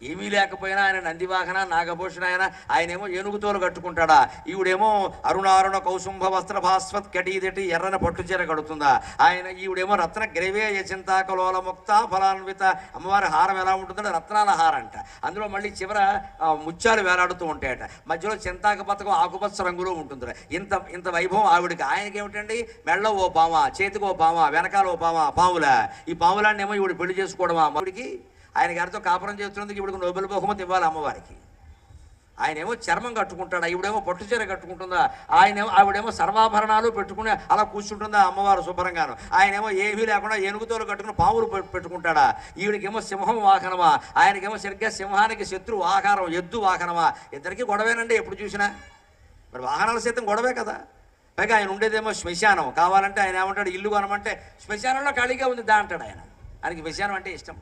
ఏమీ లేకపోయినా ఆయన నందివాహన నాగభూషణ ఆయనేమో ఏనుగుతోలు కట్టుకుంటాడా, ఈవిడేమో అరుణారుణ కౌసుంభ వస్త్ర భాస్వత్ కటీదటి ఎర్రన పట్టుచీర కడుతుందా, ఈవిడేమో రత్న గ్రవేయ చింతాకలోల ముక్త ఫలాన్విత. అమ్మవారి హారం ఎలా ఉంటుందంటే రత్నాల హారం అంట, అందులో మళ్ళీ చివర ముత్యాలు వేలాడుతూ ఉంటాయట, మధ్యలో చింతాక పథకం ఆకుపచ్చ రంగులో ఉంటుంది. ఇంత ఇంత వైభవం ఆవిడికి. ఆయనకి ఏమిటండి, మెళ్ళో ఓ పామ, చేతికి ఓ పామ, వెనకాల ఓ పాముల. ఈ పాములాన్ని ఏమో ఈవిడ పెళ్లి చేసుకోవడమా అమ్మడికి? ఆయన గారితో కాపురం చేస్తున్నందుకు ఇవిడికి నోబెల్ బహుమతి ఇవ్వాలి అమ్మవారికి. ఆయనేమో చర్మం కట్టుకుంటాడా, ఈవిడేమో పట్టుచీర కట్టుకుంటుందా, ఆవిడేమో సర్వాభరణాలు పెట్టుకుని అలా కూర్చుంటుందా అమ్మవారు శుభ్రంగాను. ఆయనేమో ఏమీ లేకుండా ఏనుగుతోలు కట్టుకుని పాములు పెట్టుకుంటాడా, ఈవిడికేమో సింహం వాహనమా, ఆయనకేమో సరిగ్గా సింహానికి శత్రు ఆకారం ఎద్దు వాహనమా. ఇద్దరికి గొడవేనండి ఎప్పుడు చూసినా. మరి వాహనాల సైతం గొడవే కదా. పైగా ఆయన ఉండేదేమో శ్మశానం. కావాలంటే ఆయన ఏమంటాడు, ఇల్లు కొనమంటే శ్మశానంలో ఖాళీగా ఉంది దా అంటాడు ఆయన. ఆయనకి శ్మశానం అంటే ఇష్టం.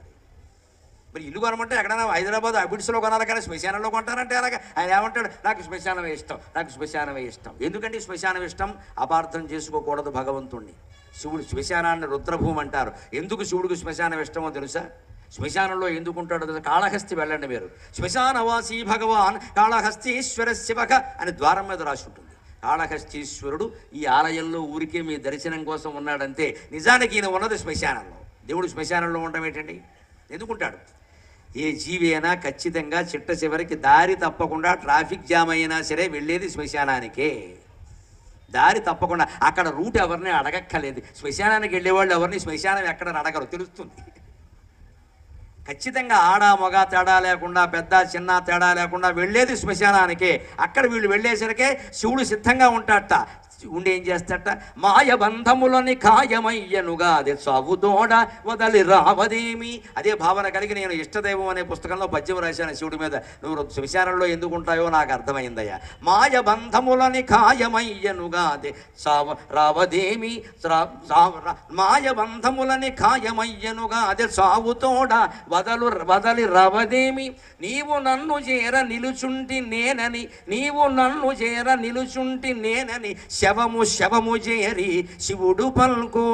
మరి ఇల్లు కొనమంటే ఎక్కడైనా హైదరాబాద్ అబిడ్స్లో కొనాలి కానీ శ్మశానంలో కొంటారంటే అలాగా. ఆయన ఏమంటాడు, నాకు శ్మశానమే ఇష్టం, నాకు శ్మశానమే ఇష్టం. ఎందుకంటే శ్మశానం ఇష్టం? అపార్థం చేసుకోకూడదు భగవంతుణ్ణి. శివుడు శ్మశానాన్ని రుద్రభూమి అంటారు. ఎందుకు శివుడికి శ్మశానం ఇష్టమో తెలుసా? శ్మశానంలో ఎందుకుంటాడో తెలుసా? కాళహస్తి వెళ్ళండి మీరు. శ్మశానవాసీ భగవాన్ కాళహస్తీశ్వర శివక అని ద్వారం మీద రాసి ఉంటుంది. కాళహస్తీశ్వరుడు ఈ ఆలయంలో ఊరికే మీ దర్శనం కోసం ఉన్నాడంతే. నిజానికి ఈయన ఉన్నది శ్మశానంలో. దేవుడు శ్మశానంలో ఉండడం ఏంటండి? ఎందుకుంటాడు? ఏ జీవి అయినా ఖచ్చితంగా చిట్ట చివరికి దారి తప్పకుండా ట్రాఫిక్ జామ్ అయినా సరే వెళ్ళేది శ్మశానానికే. దారి తప్పకుండా. అక్కడ రూట్ ఎవరిని అడగక్కర్లేదు. శ్మశానానికి వెళ్ళేవాళ్ళు ఎవరిని శ్మశానం ఎక్కడ అడగరు, తెలుస్తుంది. ఖచ్చితంగా ఆడ మగ తేడా లేకుండా, పెద్ద చిన్న తేడా లేకుండా వెళ్ళేది శ్మశానానికే. అక్కడ వీళ్ళు వెళ్ళేసరికే శివుడు సిద్ధంగా ఉంటాడట. ఉండి ఏం చేస్తాడట, మాయ బంధములని ఖాయమయ్యనుగా అదే సాగుదోడ వదలి రావదేమి. అదే భావన కలిగి నేను ఇష్టదైవం అనే పుస్తకంలో పద్యం రాశాను శివుడి మీద. నువ్వు శ్మశానంలో ఎందుకు ఉంటాయో నాకు అర్థమైందయ్యా. మాయ బంధములని ఖాయమయ్యనుగా అదే రావదేమి, మాయ బంధములని ఖాయమయ్యనుగా అదే సాగుతోడ వదలి రావదేమి. నీవు నన్ను చేర నిలుచుంటి నేనని, నీవు నన్ను చేర నిలుచుంటి నేనని శవము శవము చేరి శివుడు పల్కు.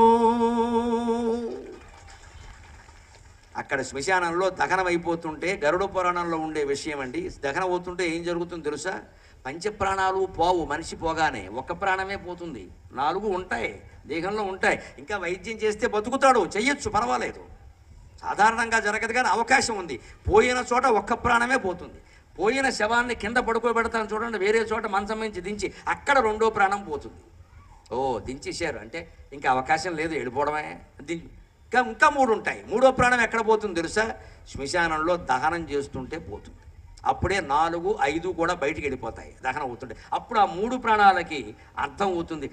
అక్కడ శ్మశానంలో దహనం అయిపోతుంటే, గరుడ పురాణంలో ఉండే విషయం అండి. దహనం అవుతుంటే ఏం జరుగుతుందో తెలుసా? పంచప్రాణాలు పోవు. మనిషి పోగానే ఒక్క ప్రాణమే పోతుంది. 4 ఉంటాయి దేహంలో ఉంటాయి. ఇంకా వైద్యం చేస్తే బతుకుతాడు, చెయ్యొచ్చు, పర్వాలేదు. సాధారణంగా జరగదు కానీ అవకాశం ఉంది. పోయిన చోట ఒక్క ప్రాణమే పోతుంది. పోయిన శవాన్ని కింద పడుకోబెడతాను చూడండి, వేరే చోట మంచం నుంచి దించి అక్కడ 2వ ప్రాణం పోతుంది. ఓ దించేశారు అంటే ఇంకా అవకాశం లేదు, వెళ్ళిపోవడమే. ఇంకా 3 ఉంటాయి. 3వ ప్రాణం ఎక్కడ పోతుంది తెలుసా? శ్మశానంలో దహనం చేస్తుంటే పోతుంది. అప్పుడే 4, 5 కూడా బయటికి వెళ్ళిపోతాయి దహనం అవుతుంటే. అప్పుడు ఆ 3 ప్రాణాలకి అర్థం అవుతుంది,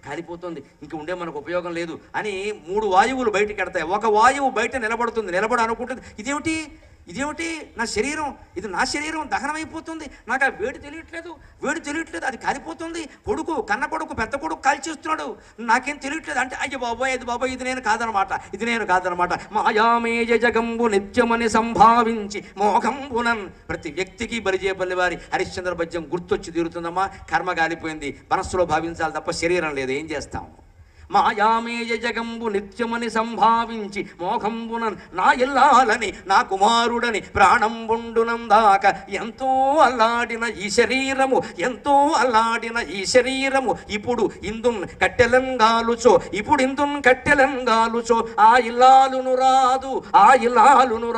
కాలిపోతుంది, ఇంక ఉండే మనకు ఉపయోగం లేదు అని 3 వాయువులు బయటికి వెడతాయి. ఒక వాయువు బయట నిలబడుతుంది. అనుకుంటుంది, ఇదేమిటి నా శరీరం, ఇది నా శరీరం దహనమైపోతుంది, నాకు ఆ వేడి తెలియట్లేదు, అది కాలిపోతుంది. కన్న కొడుకు పెద్ద కొడుకు కాల్చేస్తున్నాడు, నాకేం తెలియట్లేదు అంటే, అయ్యో బాబోయ్ ఇది నేను కాదనమాట. మాయామేజ జగంబు నిత్యమని సంభావించి మోహంబునన్. ప్రతి వ్యక్తికి బలిజేపల్లి వారి హరిశ్చంద్ర పద్యం గుర్తొచ్చి తీరుతుందమ్మా. కర్మ కాలిపోయింది, మనస్సులో భావించాలి తప్ప శరీరం లేదు, ఏం చేస్తాం? మాయామేయ జగంబు నిత్యమని సంభావించి మోహంబునన్ నా ఇల్లాలని నా కుమారుడని ప్రాణంబుండునందాక ఎంతో అల్లాడిన ఈ శరీరము ఇప్పుడు ఇందున్ కట్టెలంగాలుచో ఆ ఇల్లాలును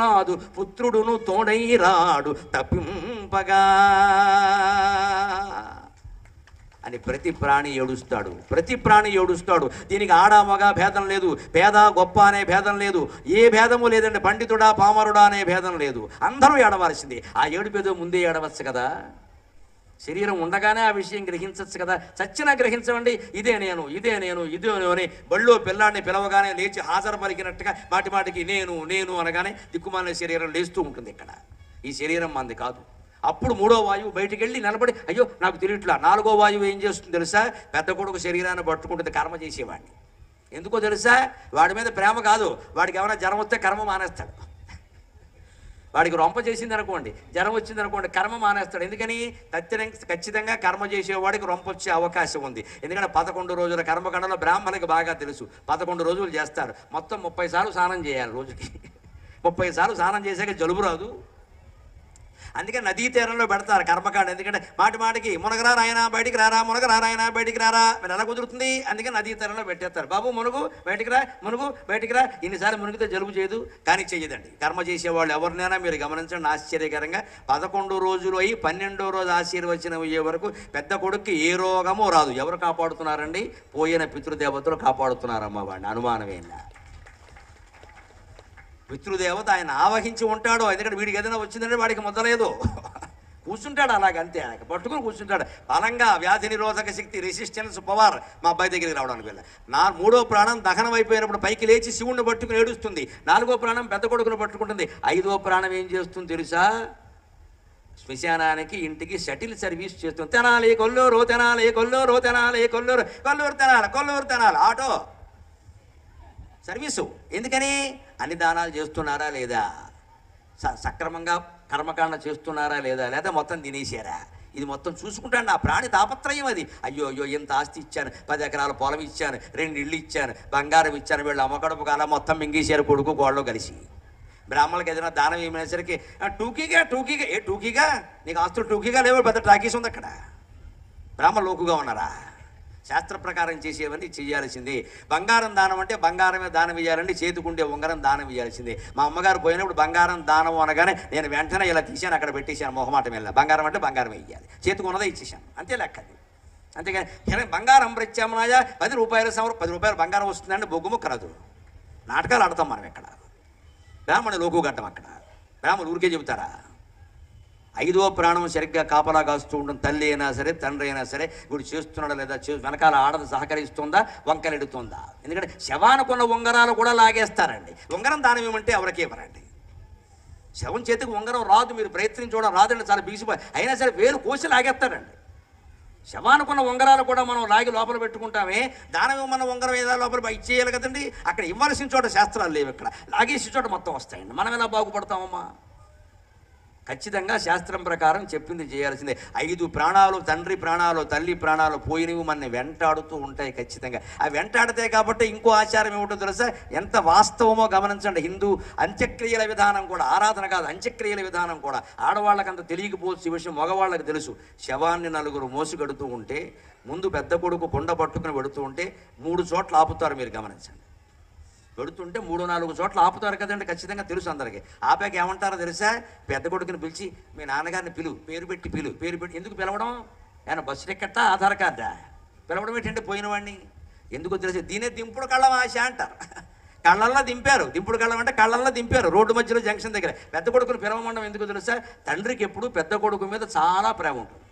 రాదు పుత్రుడును తోడై రాడు తప్పింపగా అని ప్రతి ప్రాణి ఏడుస్తాడు. దీనికి ఆడ మగ భేదం లేదు, పేద గొప్ప అనే భేదం లేదు, ఏ భేదము లేదండి. పండితుడా పామరుడా అనే భేదం లేదు, అందరూ ఏడవలసింది. ఆ ఏడుపేదో ముందే ఏడవచ్చు కదా. శరీరం ఉండగానే ఆ విషయం గ్రహించవచ్చు కదా. చచ్చినా గ్రహించమండి, ఇదే నేను అని బళ్ళో పిల్లాడిని పిలవగానే లేచి హాజరు పలికినట్టుగా మాటికి నేను అనగానే దిక్కుమాలిన శరీరం లేస్తూ ఉంటుంది. ఇక్కడ ఈ శరీరం మంది కాదు. అప్పుడు 3వ వాయువు బయటికి వెళ్ళి నిలబడి, అయ్యో నాకు తెలియట్లా. 4వ వాయువు ఏం చేస్తుంది తెలుసా? పెద్ద కొడుకు శరీరాన్ని పట్టుకుంటుంది, కర్మ చేసేవాడిని. ఎందుకో తెలుసా? వాడి మీద ప్రేమ కాదు, వాడికి ఏమైనా జ్వరం వస్తే కర్మ మానేస్తాడు. వాడికి రొంప చేసింది అనుకోండి, జ్వరం వచ్చింది అనుకోండి, కర్మ మానేస్తాడు. ఎందుకని? ఖచ్చితంగా కర్మ చేసేవాడికి రొంప వచ్చే అవకాశం ఉంది. ఎందుకంటే 11 రోజుల కర్మకండలో బ్రాహ్మణులకు బాగా తెలుసు. 11 రోజులు చేస్తారు, మొత్తం 30 సార్లు స్నానం చేయాలి రోజుకి. 30 సార్లు స్నానం చేశాక జలుబు రాదు, అందుకే నదీ తీరంలో పెడతారు కర్మకాండ. ఎందుకంటే మాటి మాటికి మునగరా నాయన బయటికి రారా, మునగరా నాయన బయటికి రారా, మీరు ఎలా కుదురుతుంది? అందుకే నదీ తీరంలో పెట్టేస్తారు. బాబు మునుగు బయటికి రా, మునుగు బయటికి రా. ఇన్నిసార్లు మునిగితే జలుబు చేయదు, కానీ చెయ్యదండి. కర్మ చేసేవాళ్ళు ఎవరినైనా మీరు గమనించండి, ఆశ్చర్యకరంగా 11 రోజులు అయ్యి 12వ రోజు ఆశీర్వచనం అయ్యే వరకు పెద్ద కొడుక్కి ఏ రోగమో రాదు. ఎవరు కాపాడుతున్నారండి? పోయిన పితృదేవతలు కాపాడుతున్నారమ్మ వాడిని, అనుమానమేనా? పితృదేవత ఆయన ఆవహించి ఉంటాడు. ఎందుకంటే వీడికి ఏదైనా వచ్చిందంటే వాడికి మొదలేదు, కూర్చుంటాడు అలాగంతే. ఆయన పట్టుకుని కూర్చుంటాడు. బలంగా వ్యాధి నిరోధక శక్తి, రెసిస్టెన్స్ పవర్ మా అబ్బాయి దగ్గరికి రావడానికి వెళ్ళ. 3వ ప్రాణం దహనం అయిపోయినప్పుడు పైకి లేచి శివుణ్ణి పట్టుకుని ఏడుస్తుంది. 4వ ప్రాణం పెద్ద కొడుకును పట్టుకుంటుంది. 5వ ప్రాణం ఏం చేస్తుంది తెలుసా? శ్మశానానికి ఇంటికి షటిల్ సర్వీస్ చేస్తుంది. Tenali Kolluru, Tenali Kolluru, Tenali Kolluru, Kolluru Tenali, Kolluru Tenali auto service. ఎందుకని? అన్ని దానాలు చేస్తున్నారా లేదా, సక్రమంగా కర్మకాండ చేస్తున్నారా లేదా, లేదా మొత్తం తినేసారా, ఇది మొత్తం చూసుకుంటాను. నా ప్రాణి తాపత్రయం అది. అయ్యో అయ్యో ఎంత ఆస్తి ఇచ్చాను, 10 ఎకరాల పొలం ఇచ్చాను, 2 ఇళ్ళు ఇచ్చాను, బంగారం ఇచ్చాను, వీళ్ళు అమ్మకడుపు కాల మొత్తం మింగేశారు కొడుకు కోళ్ళు కలిసి. బ్రాహ్మణులకు ఏదైనా దానం ఏమైనసరికి టూకీగా టూకీగా, ఏ టూకీగా నీకు ఆస్తులు టూకీగా లేవు, పెద్ద టాకీస్ ఉంది అక్కడ. బ్రాహ్మణ లోకుగా ఉన్నారా? శాస్త్ర ప్రకారం చేసేవన్నీ చేయాల్సిందే. బంగారం దానం అంటే బంగారమే దానం ఇవ్వాలండి, చేతుకుంటే ఉంగరం దానం ఇవ్వాల్సిందే. మా అమ్మగారు పోయినప్పుడు బంగారం దానం అనగానే నేను వెంటనే ఇలా తీశాను, అక్కడ పెట్టేశాను, మొహమాటం వెళ్ళా. బంగారం అంటే బంగారమే ఇవ్వాలి, చేతుకున్నదే ఇచ్చేసాను, అంతే లెక్కది. అంతేగాని బంగారం ప్రత్యామ్నాయ 10 రూపాయల సంవత్సరం 10 రూపాయలు బంగారం వస్తుందంటే బొగ్గుము కలదు. నాటకాలు ఆడతాం మనం ఎక్కడ. బ్రాహ్మణుడు లోకు గడ్డం అక్కడ. బ్రాహ్మణులు ఊరికే చెబుతారా? 5వ ప్రాణం సరిగ్గా కాపలా కాస్తూ ఉండడం. తల్లి అయినా సరే, తండ్రి అయినా సరే, వీడు చేస్తున్నాడా లేదా, వెనకాల ఆడది సహకరిస్తుందా, వంకలెడుతుందా? ఎందుకంటే శవానుకున్న ఉంగరాలు కూడా లాగేస్తారండి. ఉంగరం దానం ఏమంటే ఎవరికి ఇవ్వరండి. శవం చేతికి ఉంగరం రాదు, మీరు ప్రయత్నించడం రాదండి, చాలా బిగిసిపోయి అయినా సరే వేలు కోసి లాగేస్తారండి. శవానుకున్న ఉంగరాలు కూడా మనం లాగి లోపల పెట్టుకుంటామే, దానం ఇవ్వమన్న ఉంగరం ఏదో లోపల ఇచ్చేయాలి కదండి. అక్కడ ఇవ్వాల్సిన చోట శాస్త్రాలు లేవు, ఇక్కడ లాగేసిన చోట మొత్తం వస్తాయండి. మనం ఎలా బాగుపడతామమ్మా? ఖచ్చితంగా శాస్త్రం ప్రకారం చెప్పింది చేయాల్సిందే. 5 ప్రాణాలు, తండ్రి ప్రాణాలు, తల్లి ప్రాణాలు పోయినవి మన వెంటాడుతూ ఉంటాయి ఖచ్చితంగా. ఆ వెంటాడితే కాబట్టి ఇంకో ఆచారం ఏమిటో తెలుసా? ఎంత వాస్తవమో గమనించండి. హిందూ అంత్యక్రియల విధానం కూడా, ఆరాధన కాదు అంత్యక్రియల విధానం కూడా ఆడవాళ్ళకి అంత తెలియకపోవచ్చు ఈ విషయం, మగవాళ్ళకి తెలుసు. శవాన్ని 4 మోసుగడుతూ ఉంటే ముందు పెద్ద కొడుకు కొండ పట్టుకుని పెడుతూ ఉంటే 3 చోట్ల ఆపుతారు, మీరు గమనించండి. పెడుతుంటే 3-4 చోట్ల ఆపుతారు కదండి, ఖచ్చితంగా తెలుసు అందరికీ. ఆపాక ఏమంటారో తెలుసా? పెద్ద కొడుకుని పిలిచి మీ నాన్నగారిని పేరు పెట్టి. ఎందుకు పిలవడం? ఆయన బస్సు టికెట్టా, ఆధార్ కార్డా? పిలవడం ఏంటంటే పోయిన వాడిని. ఎందుకు తెలుసు? దీనే దింపుడు కళ్ళం ఆశ అంటారు. కళ్ళల్లో దింపారు, దింపుడు కళ్ళం అంటే కళ్ళల్లో దింపారు, రోడ్డు మధ్యలో జంక్షన్ దగ్గర. పెద్ద కొడుకుని పిలవమండం ఎందుకు తెలుసా? తండ్రికి ఎప్పుడు పెద్ద కొడుకు మీద చాలా ప్రేమ ఉంటుంది.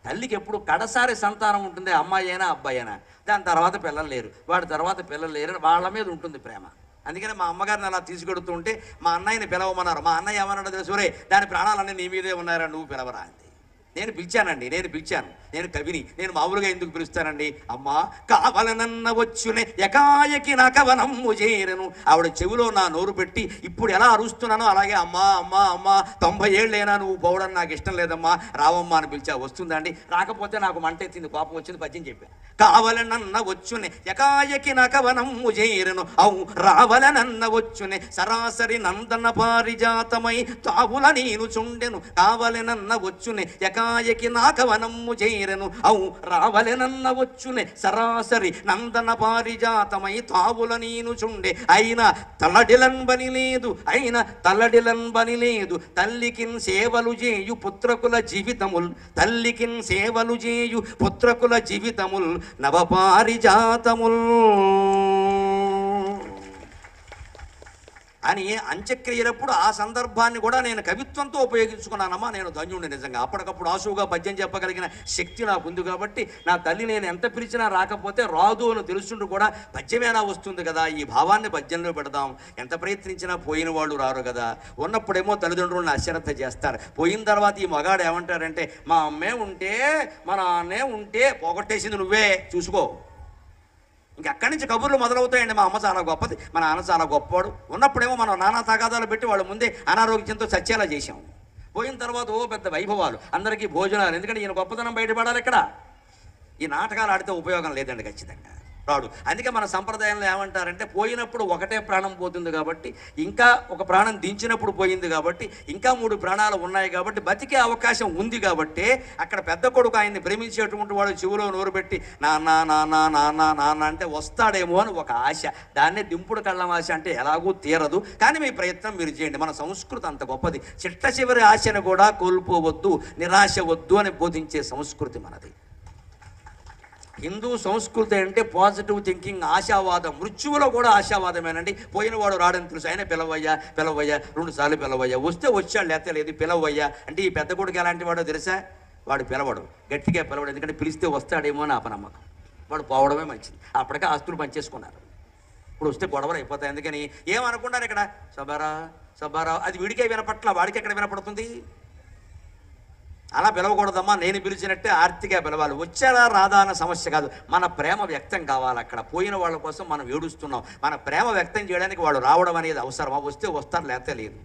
తల్లికి ఎప్పుడు కడసారి సంతానం ఉంటుంది, అమ్మాయి అయినా అబ్బాయి అయినా. దాని తర్వాత పిల్లలు లేరు, వాడి తర్వాత పిల్లలు లేరు, వాళ్ళ మీద ఉంటుంది ప్రేమ. అందుకని మా అమ్మగారిని అలా తీసుకెడుతూ ఉంటే మా అన్నయ్యని పిలవమన్నారు. మా అన్నయ్య ఏమన్నాడు తెలుసు? రే దాని ప్రాణాలన్నీ నీ మీదే ఉన్నారా, నువ్వు పిలవరా అంది. నేను పిలిచానండి, నేను కవిని, నేను మామూలుగా ఎందుకు పిలుస్తానండి? అమ్మా కావలనన్న వచ్చునే ఎకాయకి నా కవనమ్ము చేరను. ఆవిడ చెవిలో నా నోరు పెట్టి ఇప్పుడు ఎలా అరుస్తున్నానో అలాగే అమ్మా అమ్మా అమ్మా 90 ఏళ్ళైనా నువ్వు పోవడం నాకు ఇష్టం లేదమ్మా, రావమ్మా అని పిలిచా. వస్తుందా అండి? రాకపోతే నాకు మంట ఎత్తింది, కోపం వచ్చింది, పద్యం చెప్పాను. కావలనన్న వచ్చునే ఎకాయకి నా కవనమ్ము చేరను, అవు రావలనన్న వచ్చునే సరాసరి నందన పారిజాతమై తావుల నేను చుండెను. కావలనన్న వచ్చునే ఎకాయకి నా కవనమ్ము చేరను, అవు రావలెనన్న వచ్చునే సరాసరి నందన పారిజాతమై తావుల నేను చుండె. అయినా తలడిలన్ బని లేదు, తల్లికిన్ సేవలు చేయు పుత్రకుల జీవితముల్, తల్లికిన్ సేవలు చేయు పుత్రకుల జీవితముల్ నవపారిజాతముల్ అని అంత్యక్రియలప్పుడు ఆ సందర్భాన్ని కూడా నేను కవిత్వంతో ఉపయోగించుకున్నానమ్మా. నేను ధన్యుడిని నిజంగా. అప్పటికప్పుడు ఆశువుగా పద్యం చెప్పగలిగిన శక్తి నాకు ఉంది కాబట్టి నా తల్లి నేను ఎంత పిలిచినా రాకపోతే రాదు అని తెలుసుంటూ కూడా పద్యమేనా వస్తుంది కదా, ఈ భావాన్ని పద్యంలో పెడదాం. ఎంత ప్రయత్నించినా పోయిన వాళ్ళు రారు కదా. ఉన్నప్పుడేమో తల్లిదండ్రులను అశ్రద్ధ చేస్తారు. పోయిన తర్వాత ఈ మగాడు ఏమంటారంటే మా అమ్మే ఉంటే మా నాన్నే ఉంటే పోగొట్టేసింది నువ్వే చూసుకో. ఇంకక్కడి నుంచి కబుర్లు మొదలవుతాయండి. మా అమ్మ చాలా గొప్పది, మా నాన్న చాలా గొప్పవాడు. ఉన్నప్పుడేమో మనం నానా తగాదాలు పెట్టి వాళ్ళ ముందే అనారోగ్యంతో చచ్చేలా చేశాం. పోయిన తర్వాత పెద్ద వైభవాలు, అందరికీ భోజనాలు. ఎందుకంటే ఈయన గొప్పతనం బయటపడాలి. ఇక్కడ ఈ నాటకాలు ఆడితే ఉపయోగం లేదండి ఖచ్చితంగా. రాడు. అందుకే మన సంప్రదాయంలో ఏమంటారంటే పోయినప్పుడు ఒకటే ప్రాణం పోతుంది కాబట్టి, ఇంకా ఒక ప్రాణం దించినప్పుడు పోయింది కాబట్టి, ఇంకా 3 ప్రాణాలు ఉన్నాయి కాబట్టి బతికే అవకాశం ఉంది కాబట్టి అక్కడ పెద్ద కొడుకు ఆయన్ని ప్రేమించేటువంటి వాడు చెవులో నోరు పెట్టి నాన్న నాన్న నాన్న నాన్న అంటే వస్తాడేమో అని ఒక ఆశ. దాన్నే దింపుడు కళ్ళం ఆశ అంటే ఎలాగూ తీరదు, కానీ మీ ప్రయత్నం మీరు చేయండి. మన సంస్కృతి అంత గొప్పది. చిట్ట చివరి ఆశను కూడా కోల్పోవద్దు, నిరాశ వద్దు అని బోధించే సంస్కృతి మనది. హిందూ సంస్కృతి అంటే పాజిటివ్ థింకింగ్, ఆశావాదం. మృత్యువులో కూడా ఆశావాదమేనండి. పోయినవాడు రాడని తెలుసు, ఆయన పిలవయ్యా 2 సార్లు పిలవయ్యా, వస్తే వచ్చాడు లేకపోతే లేదు, పిలవయ్యా అంటే ఈ పెద్ద కొడుకు ఎలాంటి వాడో తెలుసా? వాడు పిలవడు, గట్టిగా పిలవడు. ఎందుకంటే పిలిస్తే వస్తాడేమో అని అపనమ్మకం. వాడు పోవడమే మంచిది. అప్పటికే ఆస్తులు పంచేసుకున్నారు. ఇప్పుడు వస్తే గొడవలు అయిపోతాయి. అందుకని ఏమనుకున్నారు ఇక్కడ, సబారా అది వీడికే వినపట్ల, వాడికి ఎక్కడ వినపడుతుంది? అలా పిలవకూడదమ్మా, నేను పిలిచినట్టే ఆర్తిగా పిలవాలి. వచ్చారా రాదా అన్న సమస్య కాదు, మన ప్రేమ వ్యక్తం కావాలి. అక్కడ పోయిన వాళ్ళ కోసం మనం ఏడుస్తున్నాం, మన ప్రేమ వ్యక్తం చేయడానికి వాళ్ళు రావడం అనేది అవసరమా? వస్తే వస్తారు లేకపోతే లేదు.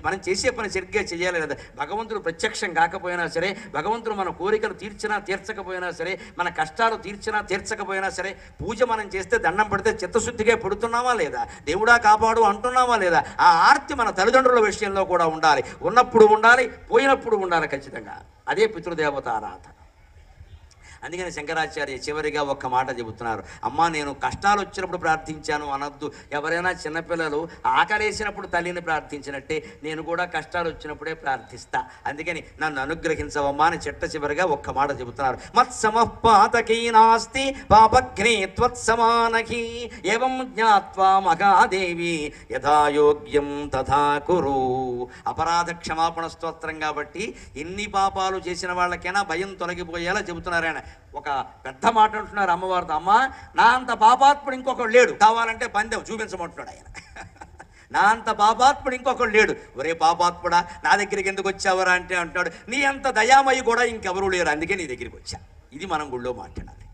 మనం చేసే పని సరిగ్గా చేయాలి కదా. భగవంతుడు ప్రత్యక్షం కాకపోయినా సరే, భగవంతుడు మన కోరికలు తీర్చినా తీర్చకపోయినా సరే, మన కష్టాలు తీర్చినా తీర్చకపోయినా సరే, పూజ మనం చేస్తే దండం పెడితే చిత్తశుద్ధిగా పెడుతున్నామా లేదా, దేవుడా కాపాడు అంటున్నామా లేదా, ఆ ఆర్తి మన తల్లిదండ్రుల విషయంలో కూడా ఉండాలి. ఉన్నప్పుడు ఉండాలి, పోయినప్పుడు ఉండాలి ఖచ్చితంగా. అదే పితృదేవత ఆరాధన. అందుకని శంకరాచార్య చివరిగా ఒక్క మాట చెబుతున్నారు, అమ్మా నేను కష్టాలు వచ్చినప్పుడు ప్రార్థించాను అనొద్దు. ఎవరైనా చిన్నపిల్లలు ఆకలేసినప్పుడు తల్లిని ప్రార్థించినట్టే నేను కూడా కష్టాలు వచ్చినప్పుడే ప్రార్థిస్తా. అందుకని నన్ను అనుగ్రహించవమ్మా అని చిట్ట చివరిగా ఒక్క మాట చెబుతున్నారు. మత్సమఃపాతకీ నాస్తి పాపఘ్నే త్వత్సమానహి ఏవం జ్ఞాత్వా మహాదేవి యథాయోగ్యం తథా కురు. అపరాధ క్షమాపణ స్తోత్రం కాబట్టి ఎన్ని పాపాలు చేసిన వాళ్ళకైనా భయం తొలగిపోయేలా చెబుతున్నారు ఆయన. ఒక పెద్ద మాట అంటున్నారు అమ్మవారితో, అమ్మ నా అంత పాపాత్ముడు ఇంకొకడు లేడు, కావాలంటే పందెం చూపించమంటున్నాడు ఆయన. నా అంత పాపాత్ముడు ఇంకొకడు లేడు. ఒరే పాపాత్ముడా నా దగ్గరికి ఎందుకు వచ్చావరా అంటే అంటాడు, నీ అంత దయామయ్యి కూడా ఇంకెవరూ లేరు, అందుకే నీ దగ్గరికి వచ్చా. ఇది మనం గుళ్ళో మాట్లాడాలి.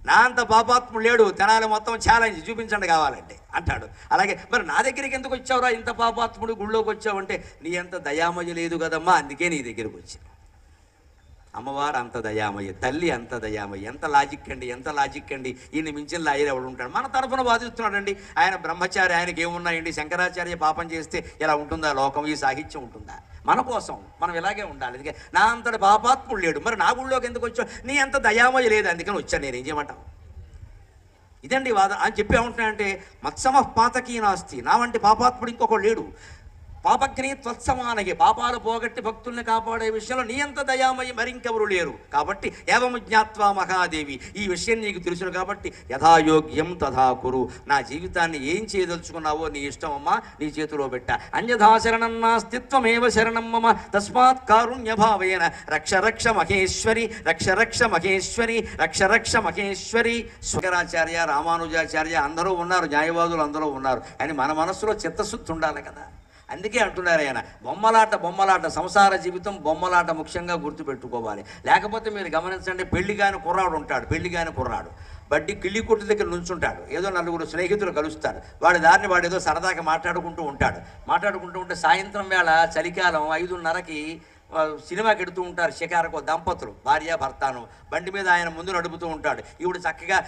నా అంత పాపాత్ముడు లేడు, తెనాలి మొత్తం ఛాలెంజ్ చూపించండి కావాలంటే అంటాడు. అలాగే మరి నా దగ్గరికి ఎందుకు వచ్చావురా, ఇంత పాపాత్ముడు గుళ్ళోకి వచ్చావంటే నీ అంత దయామయ్య లేదు కదమ్మా, అందుకే నీ దగ్గరికి వచ్చా. అమ్మవారు అంత దయామయ్య, తల్లి అంత దయామయ్య. ఎంత లాజిక్ అండి, ఎంత లాజిక్ అండి. ఈయన మించిన లాయర్ ఎవడు ఉంటాడు? మన తరఫున వాదిస్తున్నాడండి ఆయన బ్రహ్మచారి. ఆయనకి ఏమున్నాయండి? శంకరాచార్య పాపం చేస్తే ఎలా ఉంటుందా లోకం, ఈ సాహిత్యం ఉంటుందా? మన కోసం మనం ఇలాగే ఉండాలి. అందుకే నా అంతటి పాపాత్ముడు లేడు, మరి నా గుళ్ళోకి ఎందుకు వచ్చావు? నీ అంత దయామయ్య లేదు, అందుకని వచ్చాను, నేనేం చేయమంటావు? ఇదండి వాదన అని చెప్పి ఏమంటున్నాయంటే, మత్సమఃపాతకీ నాస్తి, నా వంటి పాపాత్ముడు ఇంకొకడు లేడు. పాపఘ్నే త్వత్సమానహి, పాపాలు పోగొట్టి భక్తుల్ని కాపాడే విషయంలో నీ అంత దయామయ్యి మరింకెవరు లేరు. కాబట్టి ఏవం జ్ఞాత్వా మహాదేవి, ఈ విషయం నీకు తెలుసును కాబట్టి యథాయోగ్యం తథా కురు. నా జీవితాన్ని ఏం చేయదలుచుకున్నావో నీ ఇష్టం అమ్మా, నీ చేతిలో పెట్టా. అన్యథా శరణం నాస్తిత్వమేవ శరణం మమ తస్మాత్ కారుణ్యభావేన రక్ష రక్ష మహేశ్వరి, రక్ష రక్ష మహేశ్వరి, రక్ష రక్ష మహేశ్వరి. శంకరాచార్య రామానుజాచార్య అందరూ ఉన్నారు, న్యాయవాదులు అందరూ ఉన్నారు, కానీ మన మనస్సులో చిత్తశుద్ధి ఉండాలి కదా. అందుకే అంటున్నారు ఆయన, బొమ్మలాట సంసార జీవితం బొమ్మలాట ముఖ్యంగా గుర్తుపెట్టుకోవాలి. లేకపోతే మీరు గమనించండి, పెళ్లిగాని కుర్రాడు బడ్డీ కిళ్ళి కొట్టు దగ్గర నుంచుంటాడు, ఏదో 4 స్నేహితులు కలుస్తాడు, వాడి దారిని వాడు ఏదో సరదాగా మాట్లాడుకుంటూ ఉంటే సాయంత్రం వేళ చలికాలం 5:30కి సినిమాకి ఎడుతూ ఉంటారు షికారుకో దంపతులు, భార్య భర్తను. బండి మీద ఆయన ముందు నడుపుతూ ఉంటాడు, ఈవిడ చక్కగా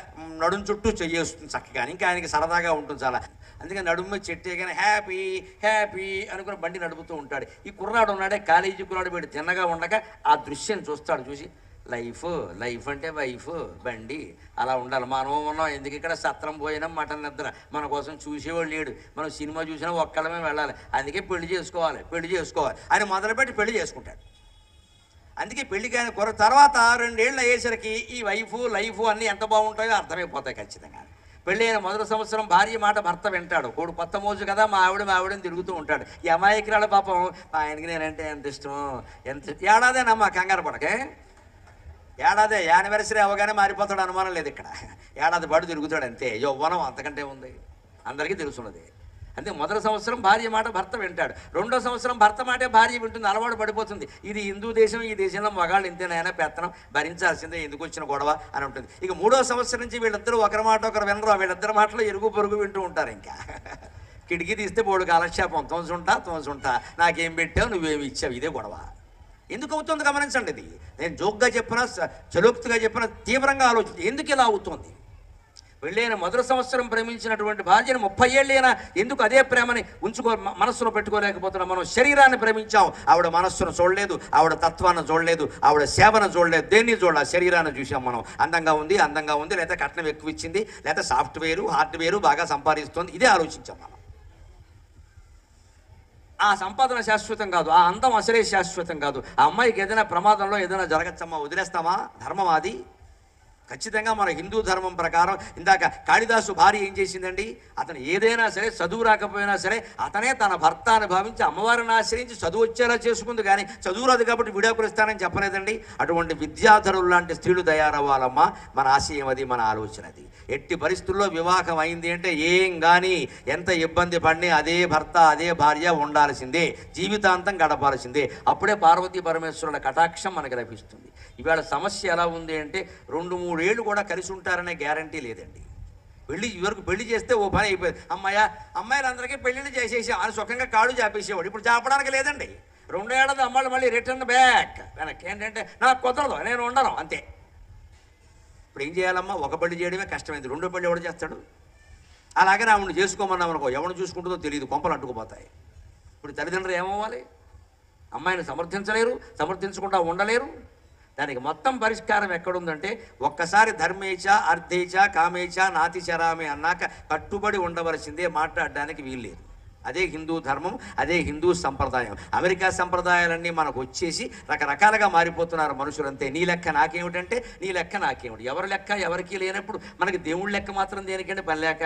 నడుం చుట్టూ చెయ్యేస్తుంది చక్కగా, ఇంకా ఆయనకి సరదాగా ఉంటుంది చాలా. అందుకని నడుము చెట్టేగానే హ్యాపీ హ్యాపీ అనుకుని బండి నడుపుతూ ఉంటాడు. ఈ కుర్రాడు ఉన్నాడే కాలేజీ కుర్రాడు, వీడు తిన్నగా ఉండగా ఆ దృశ్యం చూస్తాడు. చూసి లైఫ్ అంటే వైఫ్ బండి అలా ఉండాలి. మనం ఉన్నాం ఎందుకు ఇక్కడ, సత్రం పోయినాం మటన్ నిద్ర, మన కోసం చూసేవాడు లేడు, మనం సినిమా చూసినా ఒక్కళ్ళమే వెళ్ళాలి, అందుకే పెళ్లి చేసుకోవాలి అని మొదలుపెట్టి పెళ్లి చేసుకుంటాడు. అందుకే పెళ్లి కాని తర్వాత 2 ఏళ్ళు అయ్యేసరికి ఈ లైఫ్ అన్నీ ఎంత బాగుంటాయో అర్థమైపోతాయి ఖచ్చితంగా. పెళ్ళి అయిన మొదటి సంవత్సరం భార్య మాట భర్త వింటాడు, కోడు కొత్త మోజు కదా, మా ఆవిడని తిరుగుతూ ఉంటాడు. ఈ అమాయకురాల పాపం, ఆయనకి నేనంటే ఎంత ఇష్టం, ఏడాదేనమ్మా కంగారు పడకే, ఏడాది యానివర్సరీ అవగానే మారిపోతాడు, అనుమానం లేదు. ఇక్కడ ఏడాది పాటు తిరుగుతాడు అంతే, యవ్వనం అంతకంటే ఉంది, అందరికీ తెలుసున్నది. అంటే మొదటి సంవత్సరం భార్య మాట భర్త వింటాడు, 2వ సంవత్సరం భర్త మాటే భార్య వింటుంది, అలవాటు పడిపోతుంది. ఇది హిందూ దేశం, ఈ దేశంలో మగాళ్ళు ఇంతేనైనా పెత్తనం భరించాల్సిందే, ఎందుకు వచ్చిన గొడవ అని ఉంటుంది. ఇక 3వ సంవత్సరం నుంచి వీళ్ళిద్దరూ ఒకరి మాట ఒకరు వినరు, వీళ్ళిద్దరి మాటలు ఎరుగు పొరుగు వింటూ ఉంటారు. ఇంకా కిటికీ తీస్తే బోడు కాలక్షేపం, తోసుంటా నాకేం పెట్టావు, నువ్వేమి ఇచ్చావు, ఇదే గొడవ. ఎందుకు అవుతుంది గమనించండి. ఇది నేను జోక్గా చెప్పినా చలోక్తిగా చెప్పినా తీవ్రంగా ఆలోచించి ఎందుకు ఇలా అవుతుంది. పెళ్ళైన మొదటి సంవత్సరం ప్రేమించినటువంటి భార్యను 30 ఏళ్ళైనా ఎందుకు అదే ప్రేమని మనస్సులో పెట్టుకోలేకపోతున్నాం? మనం శరీరాన్ని ప్రేమించాం, ఆవిడ మనస్సును చూడలేదు, ఆవిడ తత్వాన్ని చూడలేదు, ఆవిడ సేవను చూడలేదు, దేన్ని చూడాలి? శరీరాన్ని చూసాం మనం. అందంగా ఉంది, లేకపోతే కట్నం ఎక్కువ ఇచ్చింది, లేకపోతే సాఫ్ట్వేరు హార్డ్వేరు బాగా సంపాదిస్తుంది, ఇదే ఆలోచించాం మనం. ఆ సంపాదన శాశ్వతం కాదు, ఆ అందం అసలే శాశ్వతం కాదు. ఆ అమ్మాయికి ఏదైనా ప్రమాదంలో ఏదైనా జరగచ్చమ్మా, వదిలేస్తామా? ధర్మం అది. ఖచ్చితంగా మన హిందూ ధర్మం ప్రకారం ఇందాక కాళిదాసు భార్య ఏం చేసిందండి? అతను ఏదైనా సరే, చదువు రాకపోయినా సరే, అతనే తన భర్త అని భావించి అమ్మవారిని ఆశ్రయించి చదువు వచ్చేలా చేసుకుంది. కానీ చదువు రాదు కాబట్టి విడాకులు ఇస్తానని చెప్పలేదండి. అటువంటి విద్యాధరులు లాంటి స్త్రీలు తయారవ్వాలమ్మా. మన ఆశయం అది, మన ఆలోచన అది. ఎట్టి పరిస్థితుల్లో వివాహం అయింది అంటే ఏం కానీ ఎంత ఇబ్బంది పడినా అదే భర్త అదే భార్య ఉండాల్సిందే, జీవితాంతం గడపాల్సిందే. అప్పుడే పార్వతీ పరమేశ్వరుల కటాక్షం మనకు లభిస్తుంది. ఇవాళ సమస్య ఎలా ఉంది అంటే 2-3 ఏళ్ళు కూడా కలిసి ఉంటారనే గ్యారంటీ లేదండి. ఇవరకు పెళ్లి చేస్తే ఓ పని అయిపోయింది, అమ్మాయిలందరికీ పెళ్లిళ్ళు చేసేసి అని సుఖంగా కాళ్ళు చాపేసేవాడు. ఇప్పుడు చాపడానికి లేదండి. 2 ఏళ్ళది అమ్మాయిలు మళ్ళీ రిటర్న్ బ్యాక్ వెనక్కి. ఏంటంటే నాకు కుదరదు, నేను ఉండను, అంతే. ఇప్పుడు ఏం చేయాలమ్మా? ఒక పెళ్లి చేయడమే కష్టమైంది, 2వ పెళ్లి ఎవడు చేస్తాడు? అలాగే ఆవిడని చేసుకోమన్నాం అనుకో, ఎవడు చూసుకుంటుందో తెలియదు, కొంపలు అట్టుకుపోతాయి. ఇప్పుడు తల్లిదండ్రులు ఏమవ్వాలి? అమ్మాయిని సమర్థించలేరు, సమర్థించకుండా ఉండలేరు. దానికి మొత్తం పరిష్కారం ఎక్కడుందంటే, ఒక్కసారి ధర్మేచ అర్థేచ కామేచ నాతిచరామే అన్నాక కట్టుబడి ఉండవలసిందే, మాట్లాడడానికి వీల్లేదు. అదే హిందూ ధర్మం, అదే హిందూ సంప్రదాయం. అమెరికా సంప్రదాయాలన్నీ మనకు వచ్చేసి రకరకాలుగా మారిపోతున్నారు మనుషులంతే. నీ లెక్క నాకేమిటంటే నీ లెక్క నాకేమిటి? ఎవరి లెక్క ఎవరికీ లేనప్పుడు మనకి దేవుడి లెక్క మాత్రం దేనికంటే పని లేక